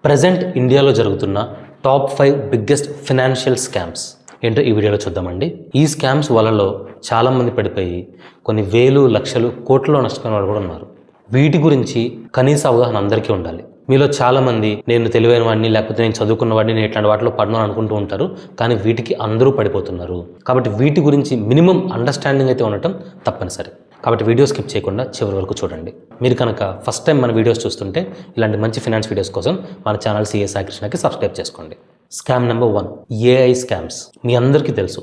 Present ఇండియాలో జరుగుతున్న top 5 biggest financial scams ఏంటో ఈ వీడియోలో చూద్దామండి. ఈ స్కామ్స్ వలలో చాలామంది పడిపోయి కొన్ని వేలు లక్షలు కోట్లలో నష్టపోయిన వాళ్ళు కూడా ఉన్నారు. వీటి గురించి కనీస అవగాహన అందరికీ ఉండాలి. మీలో చాలామంది నేను తెలివైన వాడిని, లేకపోతే నేను చదువుకున్న వాడిని, నేను ఇట్లాంటి వాటిలో పడను అనుకుంటూ ఉంటారు. కానీ వీటికి అందరూ పడిపోతున్నారు. కాబట్టి వీటి గురించి మినిమం అండర్స్టాండింగ్ అయితే ఉండటం తప్పనిసరి. కాబట్టి వీడియో స్కిప్ చేయకుండా చివరి వరకు చూడండి. మీరు కనుక ఫస్ట్ టైం మన వీడియోస్ చూస్తుంటే ఇలాంటి మంచి ఫినాన్స్ వీడియోస్ కోసం మన ఛానల్ సిఏ సాయి కృష్ణకి సబ్స్క్రైబ్ చేసుకోండి. Scam number 1, AI scams. మీ అందరికీ తెలుసు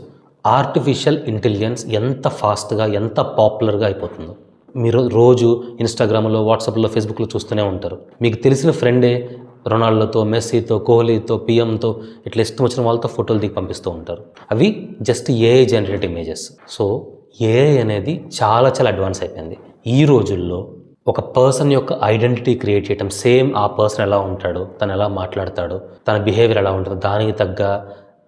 ఆర్టిఫిషియల్ ఇంటెలిజెన్స్ ఎంత ఫాస్ట్గా, ఎంత పాపులర్గా అయిపోతుందో. మీరు రోజు ఇన్స్టాగ్రామ్లో, వాట్సాప్లో, ఫేస్బుక్లో చూస్తూనే ఉంటారు. మీకు తెలిసిన ఫ్రెండే రొనాల్డోతో, మెస్సీతో, కోహ్లీతో, పిఎంతో ఇట్లా ఇష్టం వచ్చిన వాళ్ళతో ఫోటోలు దిగి పంపిస్తూ ఉంటారు. అవి just AI generate images. So AI అనేది చాలా అడ్వాన్స్ అయిపోయింది. ఈ రోజుల్లో ఒక పర్సన్ యొక్క ఐడెంటిటీ క్రియేట్ చేయటం, సేమ్ ఆ పర్సన్ ఎలా ఉంటాడో, తను ఎలా మాట్లాడతాడో, తన బిహేవియర్ ఎలా ఉంటుందో దానికి తగ్గ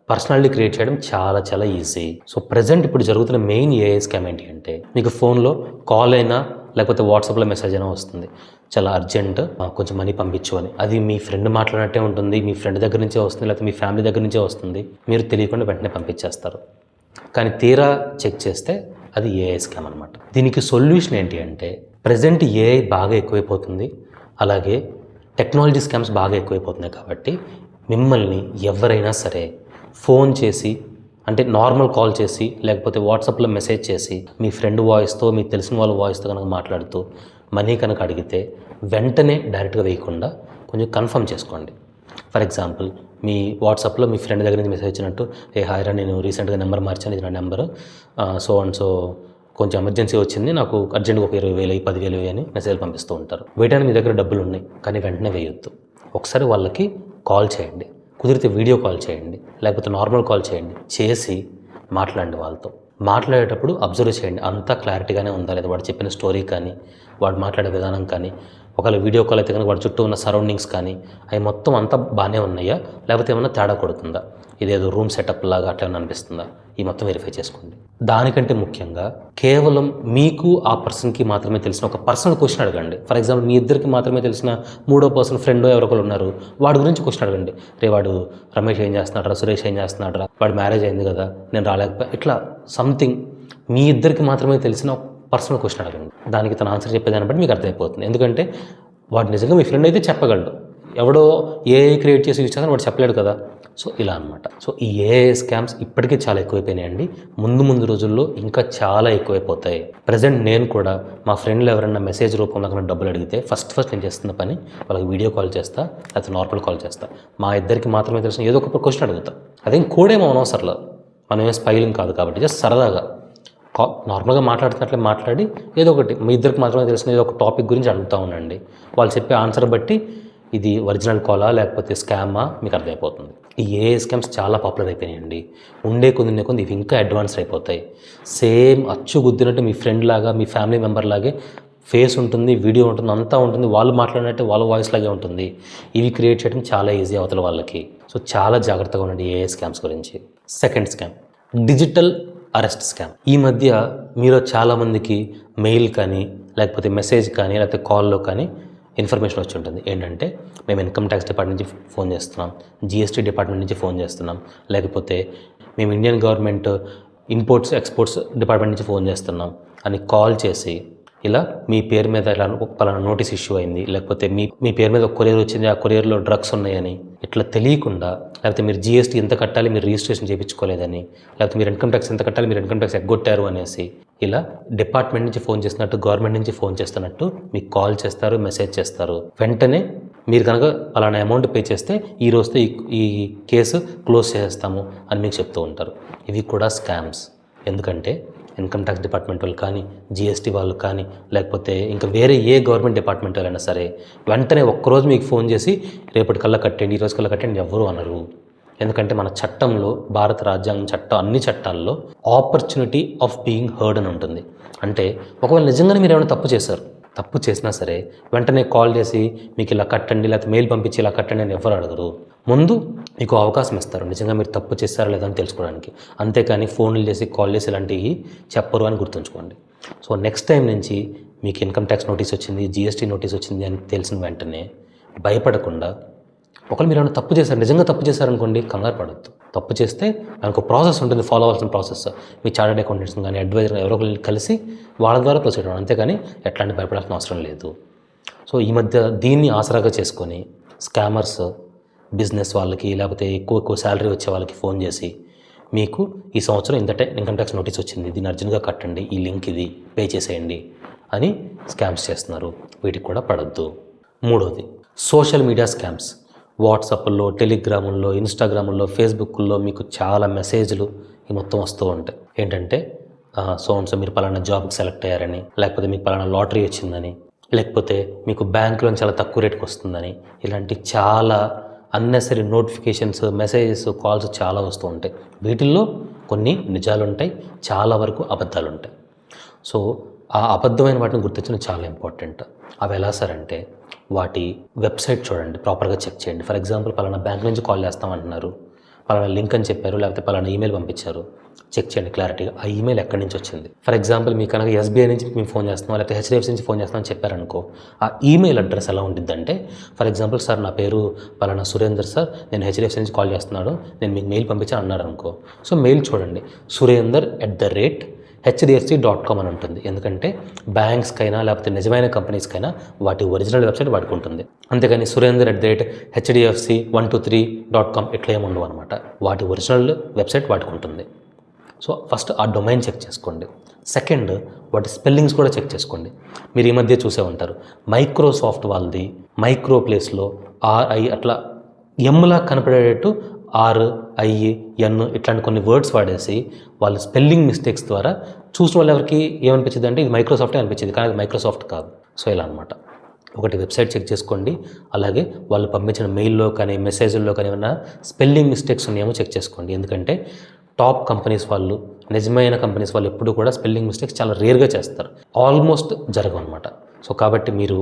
పర్సనాలిటీ క్రియేట్ చేయడం చాలా ఈజీ. సో ప్రజెంట్ ఇప్పుడు జరుగుతున్న మెయిన్ ఏఐ స్కామ్ ఏంటి అంటే, మీకు ఫోన్లో కాల్ అయినా లేకపోతే వాట్సాప్లో మెసేజ్ అయినా వస్తుంది, చాలా అర్జెంట్, కొంచెం మనీ పంపించు అని. అది మీ ఫ్రెండ్ మాట్లాడినట్టే ఉంటుంది, మీ ఫ్రెండ్ దగ్గర నుంచే వస్తుంది, లేకపోతే మీ ఫ్యామిలీ దగ్గర నుంచే వస్తుంది. మీరు తెలియకుండా వెంటనే పంపించేస్తారు. కానీ తీరా చెక్ చేస్తే అది ఏఐ స్కామ్ అనమాట. దీనికి సొల్యూషన్ ఏంటి అంటే, ప్రజెంట్ ఏఐ బాగా ఎక్కువైపోతుంది, అలాగే టెక్నాలజీ స్కామ్స్ బాగా ఎక్కువైపోతున్నాయి. కాబట్టి మిమ్మల్ని ఎవరైనా సరే ఫోన్ చేసి, అంటే నార్మల్ కాల్ చేసి, లేకపోతే వాట్సాప్లో మెసేజ్ చేసి, మీ ఫ్రెండ్ వాయిస్తో, మీకు తెలిసిన వాళ్ళ వాయిస్తో కనుక మాట్లాడుతూ మనీ కనుక అడిగితే వెంటనే డైరెక్ట్గా వేయకుండా కొంచెం కన్ఫర్మ్ చేసుకోండి. ఫర్ ఎగ్జాంపుల్, మీ వాట్సాప్లో మీ ఫ్రెండ్ దగ్గర నుంచి మెసేజ్ వచ్చినట్టు, హాయ్రా, నేను రీసెంట్గా నెంబర్ మార్చాను, ఇది నా నెంబరు, సో అండ్ సో కొంచెం ఎమర్జెన్సీ వచ్చింది, నాకు అర్జెంట్గా ఒక 20,000, 10,000 అని మెసేజ్ పంపిస్తూ ఉంటారు. వేయడానికి మీ దగ్గర డబ్బులు ఉన్నాయి, కానీ వెంటనే వేయొద్దు. ఒకసారి వాళ్ళకి కాల్ చేయండి, కుదిరితే వీడియో కాల్ చేయండి, లేకపోతే నార్మల్ కాల్ చేయండి, చేసి మాట్లాడండి. వాళ్ళతో మాట్లాడేటప్పుడు అబ్జర్వ్ చేయండి, అంతా క్లారిటీగానే ఉందా లేదా, వాడు చెప్పిన స్టోరీ కానీ, వాడు మాట్లాడే విధానం కానీ, ఒకవేళ వీడియో కాల్ అయితే కనుక వాడి చుట్టూ ఉన్న సరౌండింగ్స్ కానీ అవి మొత్తం అంతా బాగానే ఉన్నాయా, లేకపోతే ఏమైనా తేడా కొడుతుందా, ఇదేదో రూమ్ సెటప్ లాగా అట్లా అనిపిస్తుందా, ఈ మొత్తం వెరిఫై చేసుకోండి. దానికంటే ముఖ్యంగా కేవలం మీకు ఆ పర్సన్కి మాత్రమే తెలిసిన ఒక పర్సనల్ క్వశ్చన్ అడగండి. ఫర్ ఎగ్జాంపుల్, మీ ఇద్దరికి మాత్రమే తెలిసిన మూడో పర్సన్ ఫ్రెండ్ ఎవరొకరు ఉన్నారు, వాడి గురించి క్వశ్చన్ అడగండి. వాడు రమేష్ ఏం చేస్తున్నాడు, సురేష్ ఏం చేస్తున్నాడు, వాడు మ్యారేజ్ అయింది కదా, నేను రాలేకపోయా, ఇట్లా సంథింగ్ మీ ఇద్దరికి మాత్రమే తెలిసిన పర్సనల్ క్వశ్చన్ అడగండి. దానికి తన ఆన్సర్ చెప్పేదాన్ని బట్టి మీకు అర్థమైపోతుంది. ఎందుకంటే వాడు నిజంగా మీ ఫ్రెండ్ అయితే చెప్పగలడు, ఎవడో ఏఐ క్రియేట్ చేసి యూజ్ చేస్తాను వాడు చెప్పలేడు కదా. సో ఇలా అనమాట. సో ఈ ఏఐ స్కామ్స్ ఇప్పటికే చాలా ఎక్కువైపోయినాయండి. ముందు రోజుల్లో ఇంకా చాలా ఎక్కువైపోతాయి. ప్రజెంట్ నేను కూడా మా ఫ్రెండ్లు ఎవరైనా మెసేజ్ రూపంలో కన్నా డబ్బులు అడిగితే ఫస్ట్ నేను చేస్తున్న పని వాళ్ళకి వీడియో కాల్ చేస్తా, లేకపోతే నార్మల్ కాల్ చేస్తా. మా ఇద్దరికి మాత్రమే తెలిసిన ఏదో ఒక క్వశ్చన్ అడుగుతా. అదేం కోడేమో అనవసరంలో, మనమేం స్పైలింగ్ కాదు కాబట్టి జస్ట్ సరదాగా నార్మల్గా మాట్లాడుతున్నట్లే మాట్లాడి ఏదో ఒకటి మీ ఇద్దరికి మాత్రమే తెలిసిన ఏదో ఒక టాపిక్ గురించి అడుగుతూ ఉండండి. వాళ్ళు చెప్పే ఆన్సర్ బట్టి ఇది ఒరిజినల్ కాలా లేకపోతే స్కామా మీకు అర్థమైపోతుంది. ఈ ఏఐ స్కామ్స్ చాలా పాపులర్ అయిపోయినాయండి. ఉండే కొన్ని ఇవి ఇంకా అడ్వాన్స్ అయిపోతాయి. సేమ్ అచ్చు గుద్దినట్టు మీ ఫ్రెండ్ లాగా, మీ ఫ్యామిలీ మెంబర్ లాగే ఫేస్ ఉంటుంది, వీడియో ఉంటుంది, అంతా ఉంటుంది, వాళ్ళు మాట్లాడినట్టే వాళ్ళ వాయిస్ లాగే ఉంటుంది. ఇవి క్రియేట్ చేయడం చాలా ఈజీ అవతల వాళ్ళకి. సో చాలా జాగ్రత్తగా ఉండండి ఏఐ స్కామ్స్ గురించి. Second scam, digital arrest scam. ఈ మధ్య మీలో చాలామందికి మెయిల్ కానీ, లేకపోతే మెసేజ్ కానీ, లేకపోతే కాల్లో కానీ ఇన్ఫర్మేషన్ వచ్చి ఉంటుంది. ఏంటంటే, మేము ఇన్కమ్ ట్యాక్స్ డిపార్ట్మెంట్ నుంచి ఫోన్ చేస్తున్నాం, జిఎస్టీ డిపార్ట్మెంట్ నుంచి ఫోన్ చేస్తున్నాం, లేకపోతే మేము Indian government imports exports department నుంచి ఫోన్ చేస్తున్నాం అని కాల్ చేసి, ఇలా మీ పేరు మీద ఇలా పలానా నోటీస్ ఇష్యూ అయింది, లేకపోతే మీ పేరు మీద ఒక కొరియర్ వచ్చింది, ఆ కొరియర్లో డ్రగ్స్ ఉన్నాయని, ఇట్లా తెలియకుండా, లేకపోతే మీరు జిఎస్టీ ఎంత కట్టాలి, మీరు రిజిస్ట్రేషన్ చేయించుకోలేదని, లేకపోతే మీరు ఇన్కమ్ ట్యాక్స్ ఎంత కట్టాలి, మీరు ఇన్కమ్ ట్యాక్స్ ఎగ్గొట్టారు అనేసి, ఇలా డిపార్ట్మెంట్ నుంచి ఫోన్ చేస్తున్నట్టు, గవర్నమెంట్ నుంచి ఫోన్ చేస్తున్నట్టు మీకు కాల్ చేస్తారు, మెసేజ్ చేస్తారు. వెంటనే మీరు కనుక అలానే అమౌంట్ పే చేస్తే ఈ రోజుతో ఈ కేసు క్లోజ్ చేసేస్తాము అని మీకు చెప్తూ ఉంటారు. ఇవి కూడా స్కామ్స్. ఎందుకంటే ఇన్కమ్ ట్యాక్స్ డిపార్ట్మెంట్ వాళ్ళు కానీ, జిఎస్టీ వాళ్ళు కానీ, లేకపోతే ఇంకా వేరే ఏ గవర్నమెంట్ డిపార్ట్మెంట్ వాళ్ళైనా సరే వెంటనే ఒక్కరోజు మీకు ఫోన్ చేసి రేపటికల్లా కట్టండి, ఈ రోజు కల్లా కట్టండి ఎవరు అనరు. ఎందుకంటే మన చట్టంలో, భారత రాజ్యాంగం చట్టం, అన్ని చట్టాల్లో ఆపర్చునిటీ ఆఫ్ బీయింగ్ హర్డ్ అని ఉంటుంది. అంటే ఒకవేళ నిజంగానే మీరు ఏమైనా తప్పు చేసినా సరే వెంటనే కాల్ చేసి మీకు ఇలా కట్టండి, లేకపోతే మెయిల్ పంపించి ఇలా కట్టండి అని ఎవరు అడగరు. ముందు మీకు అవకాశం ఇస్తారు నిజంగా మీరు తప్పు చేస్తారా లేదా అని తెలుసుకోవడానికి. అంతేకాని ఫోన్లు చేసి, కాల్ చేసి ఇలాంటివి చెప్పరు అని గుర్తుంచుకోండి. సో నెక్స్ట్ టైం నుంచి మీకు ఇన్కమ్ ట్యాక్స్ నోటీస్ వచ్చింది, జిఎస్టీ నోటీస్ వచ్చింది అని తెలిసిన వెంటనే భయపడకుండా ఒకవేళ మీరు ఏమైనా తప్పు చేశారు, నిజంగా తప్పు చేశారనుకోండి, కంగారు పడద్దు. తప్పు చేస్తే దానికి ఒక ప్రాసెస్ ఉంటుంది, ఫాలో అవ్వాల్సిన ప్రాసెస్. మీ చార్టెడ్ అకౌంటెంట్స్ కానీ అడ్వైజర్ ఎవరో ఒకరు కలిసి వాళ్ళ ద్వారా ప్రొసీడ్ అవ్వడం, అంతేగాని ఎట్లాంటి భయపడాల్సిన అవసరం లేదు. సో ఈ మధ్య దీన్ని ఆసరాగా చేసుకొని స్కామర్స్ బిజినెస్ వాళ్ళకి లేకపోతే ఎక్కువ శాలరీ వచ్చే వాళ్ళకి ఫోన్ చేసి, మీకు ఈ సంవత్సరం ఇంత ఇన్కమ్ ట్యాక్స్ నోటీస్ వచ్చింది, దీన్ని అర్జెంట్గా కట్టండి, ఈ లింక్ ఇది పే చేసేయండి అని స్కామ్స్ చేస్తున్నారు. వీటికి కూడా పడద్దు. మూడోది సోషల్ మీడియా స్కామ్స్. వాట్సాప్లో, టెలిగ్రాముల్లో, ఇన్స్టాగ్రాముల్లో, ఫేస్బుక్లో మీకు చాలా మెసేజ్లు ఈ మొత్తం వస్తూ ఉంటాయి. ఏంటంటే సో మీరు పలానా జాబ్కి సెలెక్ట్ అయ్యారని, లేకపోతే మీకు పలానా లాటరీ వచ్చిందని, లేకపోతే మీకు బ్యాంకులో చాలా తక్కువ రేటుకి వస్తుందని, ఇలాంటి చాలా అన్నెసరీ నోటిఫికేషన్స్, మెసేజెస్, కాల్స్ చాలా వస్తూ ఉంటాయి. వీటిల్లో కొన్ని నిజాలు ఉంటాయి, చాలా వరకు అబద్ధాలు ఉంటాయి. సో ఆ అబద్ధమైన వాటిని గుర్తించడం చాలా ఇంపార్టెంట్. అవి ఎలా సార్ అంటే, వాటి వెబ్సైట్ చూడండి, ప్రాపర్గా చెక్ చేయండి. ఫర్ ఎగ్జాంపుల్ పలానా బ్యాంక్ నుంచి కాల్ చేస్తామంటున్నారు, పలానా లింక్ అని చెప్పారు, లేకపోతే పలానా ఈమెయిల్ పంపించారు, చెక్ చేయండి క్లారిటీగా ఆ ఈమెయిల్ ఎక్కడి నుంచి వచ్చింది. ఫర్ ఎగ్జాంపుల్ మీకు కనుక ఎస్బీఐ నుంచి మేము ఫోన్ చేస్తున్నాం, లేకపోతే హెచ్డిఎఫ్సి నుంచి ఫోన్ చేస్తామని చెప్పారనుకో, ఆ ఈమెయిల్ అడ్రస్ ఎలా ఉంటుందంటే, ఫర్ ఎగ్జాంపుల్ సార్ నా పేరు పలానా సురేందర్ సార్, నేను హెచ్డిఎఫ్సి నుంచి కాల్ చేస్తున్నాడు, నేను మీకు మెయిల్ పంపించాను అన్నారు అనుకో. సో మెయిల్ చూడండి, surender@HDFC.com అని ఉంటుంది. ఎందుకంటే బ్యాంక్స్కైనా లేకపోతే నిజమైన కంపెనీస్కైనా వాటి ఒరిజినల్ వెబ్సైట్ వాటికి ఉంటుంది. అంతేగాని surender@HDFC123.com ఇట్లా ఏమి ఉండవు అనమాట. వాటి ఒరిజినల్ వెబ్సైట్ వాటికి ఉంటుంది. సో ఫస్ట్ ఆ డొమైన్ చెక్ చేసుకోండి. సెకండ్, వాటి స్పెల్లింగ్స్ కూడా చెక్ చేసుకోండి. మీరు ఈ మధ్య చూసే ఉంటారు, మైక్రోసాఫ్ట్ వాళ్ళది మైక్రో ప్లేస్లో RI అట్లా ఎమ్లా కనపడేటట్టు RIN ఇట్లాంటి కొన్ని వర్డ్స్ వాడేసి వాళ్ళు స్పెల్లింగ్ మిస్టేక్స్ ద్వారా చూసిన వాళ్ళు ఎవరికి ఏమనిపించింది అంటే ఇది మైక్రోసాఫ్టే అనిపించింది, కానీ అది మైక్రోసాఫ్ట్ కాదు. సో ఇలా అనమాట. ఒకటి వెబ్సైట్ చెక్ చేసుకోండి, అలాగే వాళ్ళు పంపించిన మెయిల్లో కానీ మెసేజ్ల్లో కానీ ఏమైనా స్పెల్లింగ్ మిస్టేక్స్ ఉన్నాయేమో చెక్ చేసుకోండి. ఎందుకంటే టాప్ కంపెనీస్ వాళ్ళు, నిజమైన కంపెనీస్ వాళ్ళు ఎప్పుడు కూడా స్పెల్లింగ్ మిస్టేక్స్ చాలా రేర్గా చేస్తారు, ఆల్మోస్ట్ జరగవు అనమాట. సో కాబట్టి మీరు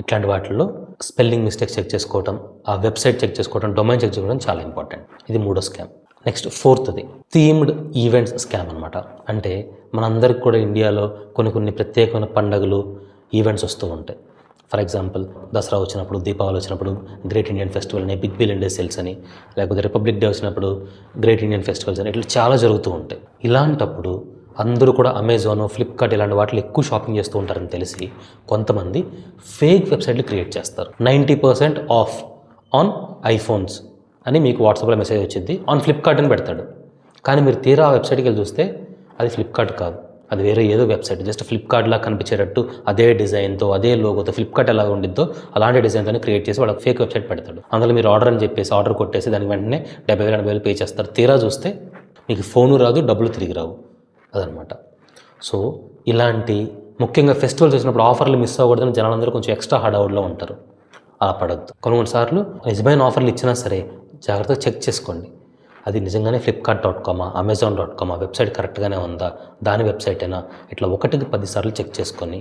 ఇట్లాంటి వాటిల్లో స్పెల్లింగ్ మిస్టేక్స్ చెక్ చేసుకోవడం, ఆ వెబ్సైట్ చెక్ చేసుకోవడం, డొమైన్ చెక్ చేసుకోవడం చాలా ఇంపార్టెంట్. ఇది మూడో స్కామ్. నెక్స్ట్ ఫోర్త్ది థీమ్డ్ ఈవెంట్స్ స్కామ్ అనమాట. అంటే మనందరికి కూడా ఇండియాలో కొన్ని ప్రత్యేకమైన పండుగలు, ఈవెంట్స్ వస్తూ ఉంటాయి. ఫర్ ఎగ్జాంపుల్ దసరా వచ్చినప్పుడు, దీపావళి వచ్చినప్పుడు గ్రేట్ ఇండియన్ ఫెస్టివల్ అని, బిగ్ బిలియన్ డే సేల్స్ అని, లేకపోతే రిపబ్లిక్ డే వచ్చినప్పుడు గ్రేట్ ఇండియన్ ఫెస్టివల్స్ అని, ఇట్లా చాలా జరుగుతూ ఉంటాయి. ఇలాంటప్పుడు అందరూ కూడా అమెజాన్, ఫ్లిప్కార్ట్ ఇలాంటి వాటిలో ఎక్కువ షాపింగ్ చేస్తూ ఉంటారని తెలిసి కొంతమంది ఫేక్ వెబ్సైట్లు క్రియేట్ చేస్తారు. 90% ఆఫ్ ఆన్ ఐఫోన్స్ అని మీకు వాట్సాప్లో మెసేజ్ వచ్చింది, ఆన్ ఫ్లిప్కార్ట్ అని పెడతాడు. కానీ మీరు తీరా ఆ వెబ్సైట్కి వెళ్ళి చూస్తే అది ఫ్లిప్కార్ట్ కాదు, అది వేరే ఏదో వెబ్సైట్. జస్ట్ ఫ్లిప్కార్ట్లా కనిపించేటట్టు అదే డిజైన్తో, అదే లోగోతో, ఫ్లిప్కార్ట్ ఎలా ఉండిద్దో అలాంటి డిజైన్తో క్రియేట్ చేసి వాళ్ళకి ఫేక్ వెబ్సైట్ పెడతాడు. అందులో మీరు ఆర్డర్ అని చెప్పేసి ఆర్డర్ కొట్టేసి దానికి వెంటనే 70,000 పే చేస్తారు. తీరా చూస్తే మీకు ఫోను రాదు, డబ్బులు తిరిగి రావు. అదనమాట. సో ఇలాంటి ముఖ్యంగా ఫెస్టివల్స్ వచ్చినప్పుడు ఆఫర్లు మిస్ అవ్వకూడదని జనాలందరూ కొంచెం ఎక్స్ట్రా హడావుడ్లో ఉంటారు. అలా పడద్దు. కొన్నిసార్లు నిజమైన ఆఫర్లు ఇచ్చినా సరే జాగ్రత్తగా చెక్ చేసుకోండి, అది నిజంగానే Flipkart.com, Amazon.com వెబ్సైట్ కరెక్ట్గానే ఉందా, దాని వెబ్సైటేనా, ఇట్లా 1కి 10 సార్లు చెక్ చేసుకొని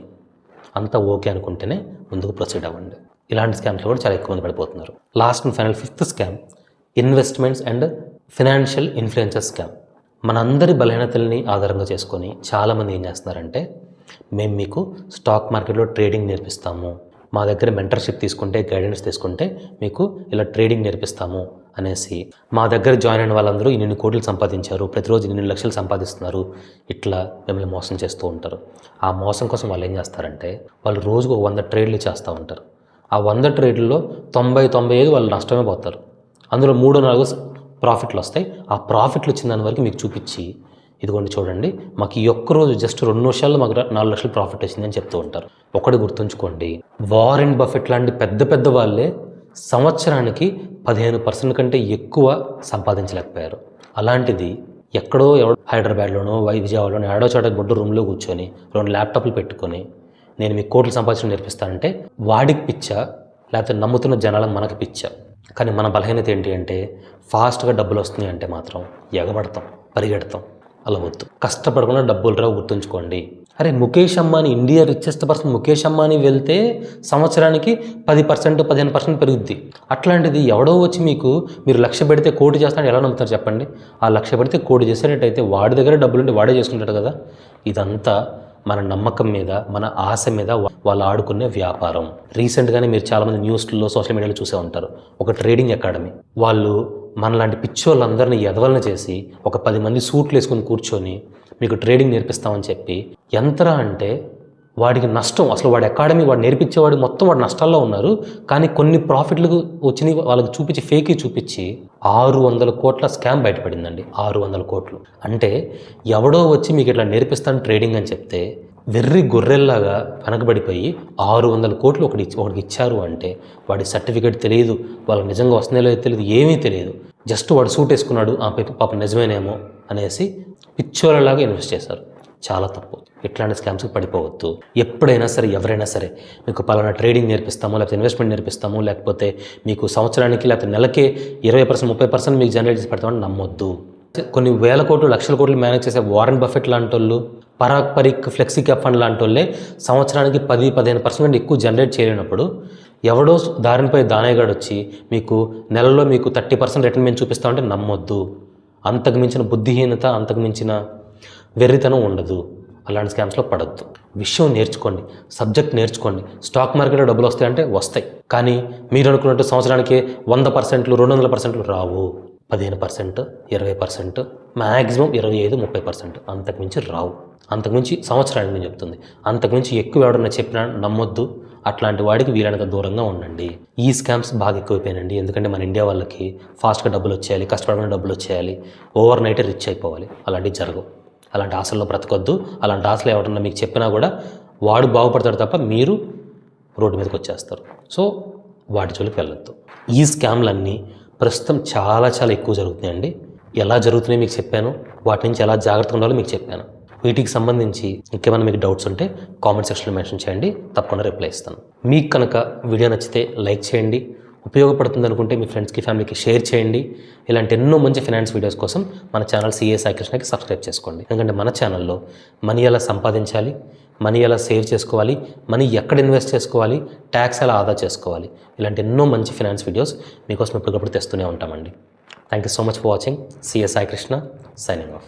అంతా ఓకే అనుకుంటేనే ముందుకు ప్రొసీడ్ అవ్వండి. ఇలాంటి స్కామ్స్లో కూడా చాలా ఎక్కువ మంది పడిపోతున్నారు. Last and final fifth scam, investments and financial influencer scam. మనందరి బలహీనతల్ని ఆధారంగా చేసుకొని చాలామంది ఏం చేస్తున్నారంటే, మేము మీకు స్టాక్ మార్కెట్లో ట్రేడింగ్ నేర్పిస్తాము, మా దగ్గర మెంటర్షిప్ తీసుకుంటే, గైడెన్స్ తీసుకుంటే మీకు ఇలా ట్రేడింగ్ నేర్పిస్తాము అనేసి మా దగ్గర జాయిన్ అయిన వాళ్ళందరూ ఇన్ని కోట్లు సంపాదించారు, ప్రతిరోజు ఇన్ని లక్షలు సంపాదిస్తున్నారు, ఇట్లా మిమ్మల్ని మోసం చేస్తూ ఉంటారు. ఆ మోసం కోసం వాళ్ళు ఏం చేస్తారంటే, వాళ్ళు రోజుకు 100 ట్రేడ్లు చేస్తూ ఉంటారు. ఆ 100 ట్రేడ్లలో 90-95 వాళ్ళు నష్టమే పోతారు. అందులో 3-4 ప్రాఫిట్లు వస్తాయి. ఆ ప్రాఫిట్లు వచ్చిన దాని వరకు మీకు చూపించి, ఇదిగోండి చూడండి, మాకు ఈ ఒక్కరోజు జస్ట్ 2 నిమిషాల్లో మాకు 4 లక్షలు ప్రాఫిట్ వచ్చిందని చెప్తూ ఉంటారు. ఒకటి గుర్తుంచుకోండి, వారెన్ బఫెట్ లాంటి పెద్ద వాళ్ళే సంవత్సరానికి 15% కంటే ఎక్కువ సంపాదించలేకపోయారు. అలాంటిది ఎక్కడో హైదరాబాద్లోనో విజయవాడలోనో ఏడో చోట బొడ్డు రూమ్లో కూర్చొని 2 ల్యాప్టాప్లు పెట్టుకొని నేను మీకు కోట్లు సంపాదించడం నేర్పిస్తానంటే వాడికి పిచ్చా, లేకపోతే నమ్ముతున్న జనాలకు మనకి పిచ్చా? కానీ మన బలహీనత ఏంటి అంటే, ఫాస్ట్గా డబ్బులు వస్తున్నాయి అంటే మాత్రం ఎగబడతాం, పరిగెడతాం. అలా వద్దు. కష్టపడకుండా డబ్బులు రావు, గుర్తుంచుకోండి. అరే Mukesh Ambani, India richest person Mukesh Ambani వెళ్తే సంవత్సరానికి 10%, 15% పెరుగుద్ది. అట్లాంటిది ఎవడో వచ్చి మీరు 1,00,000 పెడితే కోటి చేస్తాడు ఎలా నమ్ముతారు చెప్పండి? ఆ 1,00,000 పెడితే కోటి చేసేటట్టయితే వాడి దగ్గర డబ్బులుంటే వాడే చేసుకుంటాడు కదా. ఇదంతా మన నమ్మకం మీద, మన ఆశ మీద వాళ్ళు ఆడుకునే వ్యాపారం. రీసెంట్గానే మీరు చాలామంది న్యూస్లో, సోషల్ మీడియాలో చూసే ఉంటారు. ఒక ట్రేడింగ్ అకాడమీ, వాళ్ళు మనలాంటి పిచ్చోళ్ళందరినీ ఎదవలను చేసి ఒక 10 మంది సూట్లు వేసుకొని కూర్చొని మీకు ట్రేడింగ్ నేర్పిస్తామని చెప్పి ఎంతరా అంటే వాడికి నష్టం. అసలు వాడి అకాడమీ, వాడు నేర్పించేవాడు మొత్తం వాడు నష్టాల్లో ఉన్నారు. కానీ కొన్ని ప్రాఫిట్లకు వచ్చినాయి వాళ్ళకి చూపించి, ఫేక్ చూపించి 600 కోట్ల స్కామ్ బయటపడిందండి. 600 కోట్లు అంటే ఎవడో వచ్చి మీకు ఇట్లా నేర్పిస్తాను ట్రేడింగ్ అని చెప్తే వెర్రి గొర్రెల్లాగా వెనకబడిపోయి 600 కోట్లు ఒకడికి ఇచ్చారు అంటే వాడి సర్టిఫికేట్ తెలియదు, వాళ్ళకి నిజంగా వస్తుందో లేదో తెలియదు, ఏమీ తెలియదు. జస్ట్ వాడు సూట్ వేసుకున్నాడు, పాప నిజమేనేమో అనేసి పిచ్చోళ్ళలాగా ఇన్వెస్ట్ చేశారు. చాలా తప్పు. ఇట్లాంటి స్కామ్స్కి పడిపోవద్దు. ఎప్పుడైనా సరే, ఎవరైనా సరే మీకు పలానా ట్రేడింగ్ నేర్పిస్తాము, లేకపోతే ఇన్వెస్ట్మెంట్ నేర్పిస్తాము, లేకపోతే మీకు సంవత్సరానికి లేకపోతే నెలకే 20%, 30% మీకు జనరేట్ చేసి పెడతామని నమ్మొద్దు. కొన్ని వేల కోట్లు, లక్షల కోట్లు మేనేజ్ చేసే వారెన్ బఫెట్ లాంటి వాళ్ళు, Parag Parikh, flexi cap fund లాంటి వాళ్ళే సంవత్సరానికి 10-15% ఎక్కువ జనరేట్ చేయలేనప్పుడు ఎవడో దారినిపై దానేగాడు వచ్చి మీకు నెలలో మీకు 30% రిటర్న్ మేము చూపిస్తామంటే నమ్మొద్దు. అంతకు మించిన బుద్ధిహీనత, అంతకు మించిన వెర్రితనం ఉండదు. అలాంటి స్కామ్స్లో పడద్దు. విషయం నేర్చుకోండి, సబ్జెక్ట్ నేర్చుకోండి. స్టాక్ మార్కెట్లో డబ్బులు వస్తాయంటే వస్తాయి, కానీ మీరు అనుకున్నట్టు సంవత్సరానికి 100%, 200% రావు. 15%, 20%, మ్యాక్సిమం 25-30%, అంతకుమించి రావు. అంతకుమించి సంవత్సరానికి నేను చెప్తుంది, అంతకుమించి ఎక్కువ ఎవడన్నా చెప్పినా నమ్మొద్దు. అట్లాంటి వాడికి వీలైనంత దూరంగా ఉండండి. ఈ స్కామ్స్ బాగా ఎక్కువైపోయినండి. ఎందుకంటే మన ఇండియా వాళ్ళకి ఫాస్ట్గా డబ్బులు వచ్చేయాలి, కష్టపడమైన డబ్బులు వచ్చేయాలి, ఓవర్ నైట్ రిచ్ అయిపోవాలి. అలాంటివి జరగవు. అలాంటి ఆశల్లో బ్రతకొద్దు. అలాంటి ఆశలు ఎవరన్నా మీకు చెప్పినా కూడా వాడు బాగుపడతాడు తప్ప మీరు రోడ్డు మీదకి వచ్చేస్తారు. సో వాటి జోలికి వెళ్ళొద్దు. ఈ స్కామ్లన్నీ ప్రస్తుతం చాలా ఎక్కువ జరుగుతున్నాయండి. ఎలా జరుగుతున్నాయో మీకు చెప్పాను, వాటి నుంచి ఎలా జాగ్రత్తగా ఉండాలో మీకు చెప్పాను. వీటికి సంబంధించి ఇంకేమైనా మీకు డౌట్స్ ఉంటే కామెంట్ సెక్షన్లో మెన్షన్ చేయండి, తప్పకుండా రిప్లై ఇస్తాను. మీకు కనుక వీడియో నచ్చితే లైక్ చేయండి, ఉపయోగపడుతుంది అనుకుంటే మీ ఫ్రెండ్స్కి, ఫ్యామిలీకి షేర్ చేయండి. ఇలాంటి ఎన్నో మంచి ఫైనాన్స్ వీడియోస్ కోసం మన ఛానల్ సిఏ సాయి కృష్ణకి సబ్స్క్రైబ్ చేసుకోండి. ఎందుకంటే మన ఛానల్లో మనీ ఎలా సంపాదించాలి, మనీ ఎలా సేవ్ చేసుకోవాలి, మనీ ఎక్కడ ఇన్వెస్ట్ చేసుకోవాలి, ట్యాక్స్ ఎలా ఆదా చేసుకోవాలి, ఇలాంటి ఎన్నో మంచి ఫైనాన్స్ వీడియోస్ మీకోసం ఎప్పటికప్పుడు తెస్తూనే ఉంటామండి. Thank you so much for watching. CA Sai Krishna, signing off.